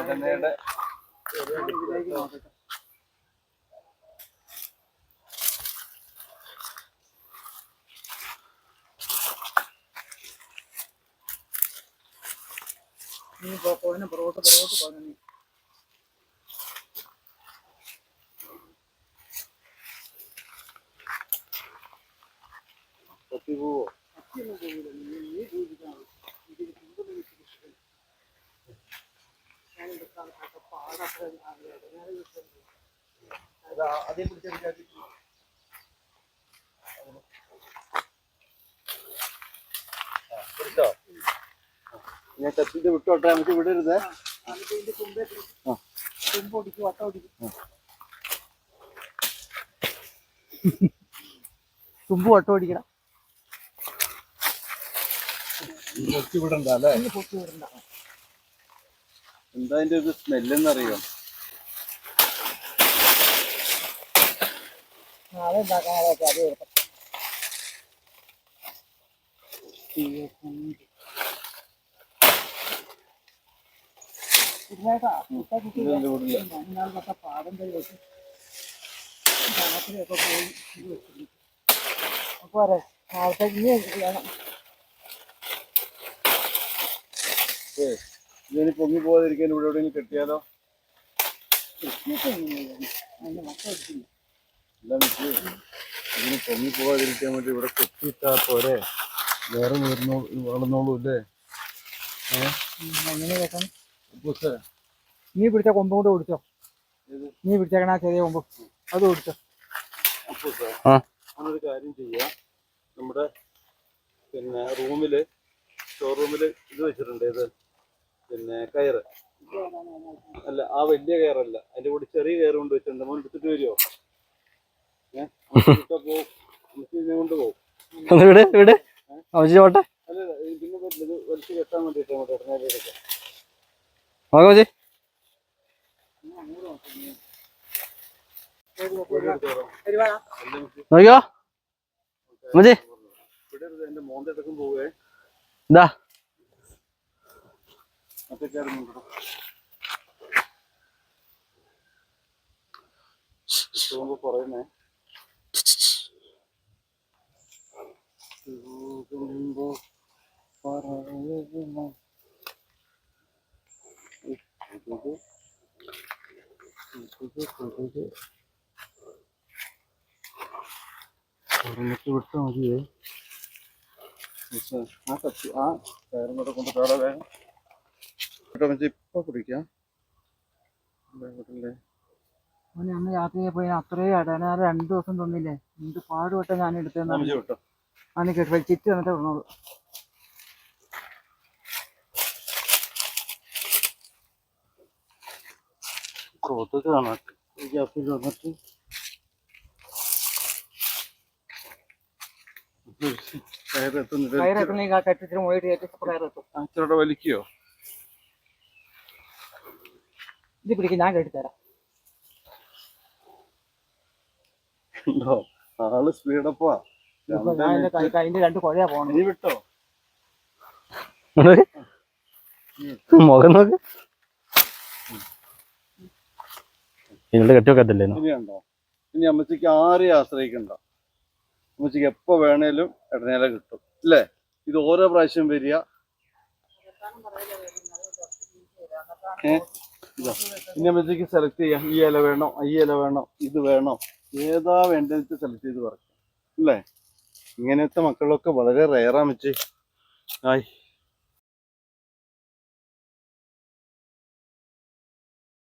ഇടനയുടെ പുറകോട്ട് പോകാൻ കത്തി പോവോ? അതേ പിടിച്ചെടുക്കാൻ പിടിച്ചോ? ഞാൻ കത്തിട്ട് വിട്ടോട്ടെ, നമുക്ക് വിടരുതേ. തുമ്പ് വട്ടം ഓടിക്കണം. പൊക്കി വിടണ്ട അല്ലേ? എന്താ അതിന്റെ ഒരു സ്മെല്ലെന്നറിയോ? പാടം കൈ വെച്ച് രാത്രിയൊക്കെ പോയി പോരെ നാളത്തേക്ക് ഇനി വേണം. ഇതിന് പൊങ്ങി പോകാതിരിക്കാൻ ഇവിടെ എവിടെയെങ്കിലും കെട്ടിയാലോ? ഇതിന് പൊങ്ങി പോകാതിരിക്കാൻ വേണ്ടി ഇവിടെ കെട്ടിയിട്ടാ പോരെ, വേറെ വളർന്നോളൂ അല്ലേ? അങ്ങനെ കേൾക്കാം. നീ പിടിച്ച കൊമ്പ് കൊണ്ട് ഓടിച്ചോ. നീ പിടിച്ചേക്കണ ചെറിയ കൊമ്പ് അത് ഓടിച്ചോ. അങ്ങനൊരു കാര്യം ചെയ്യാം. നമ്മുടെ പിന്നെ റൂമില് സ്റ്റോർ ഇത് വെച്ചിട്ടുണ്ട്. ഇത് പിന്നെ കയറ് അല്ല, ആ വലിയ കയറല്ല, അതിന്റെ കൂടെ ചെറിയ കയറ് കൊണ്ട് വെച്ചിട്ടുണ്ട്. മോൻ എടുത്തിട്ട് വരുമോ? പോവും, കൊണ്ട് പോകും. അല്ല പിന്നെ ഇത് വലിച്ചു കെട്ടാൻ വേണ്ടിട്ട് ഇടനേരൊക്കെ എന്റെ മോന്തെടുക്കും പോവേ. എന്താ പറയുന്നേ? പറഞ്ഞിട്ട് വിട്ടാൽ മതിയേ. ആ കത്തി ആ കയറും കൂടെ കൊണ്ട് താഴെ വേഗം ഇപ്പൊ പിടിക്കാം. അന്ന് രാത്രി പോയി അത്രയും ഇടനാറ് 2 ദിവസം തന്നില്ലേ, എന്ത് പാടുപെട്ട ഞാൻ എടുത്തെന്ന് അന്ന് കേട്ടോ ചിറ്റ് വന്നിട്ട് വിടണത്. കൊതുക് കാണാൻ വന്നിട്ട് കയറെത്തുന്നില്ല. വലിക്കോ? ഇത് പിടിക്കും, ഞാൻ കെട്ടിത്തരാം. ആള് സ്പീഡപ്പാ. അതിന്റെ 2 കുഴയാ പോകണം. നീ വിട്ടോ? മുഖം നോക്ക്. നിങ്ങളുടെ കെട്ടിവെക്കത്തില്ലേ? ഇനിയുണ്ടോ? ഇനി അമ്മച്ചിക്ക് ആരെയും ആശ്രയിക്കണ്ട. അമ്മച്ചിക്ക് എപ്പോ വേണേലും ഇടനേല കിട്ടും അല്ലേ? ഇത് ഓരോ പ്രാവശ്യം വരിക. ഇനി അമ്മച്ചിക്ക് സെലക്ട് ചെയ്യാം. ഈ ഇല വേണോ, ഈ ഇല വേണോ, ഇത് വേണോ, ഏതാ വേണ്ടത് സെലക്ട് ചെയ്ത് പറയാം അല്ലേ? ഇങ്ങനത്തെ മക്കളൊക്കെ വളരെ റെയറാ അമ്മച്ചി. ആയി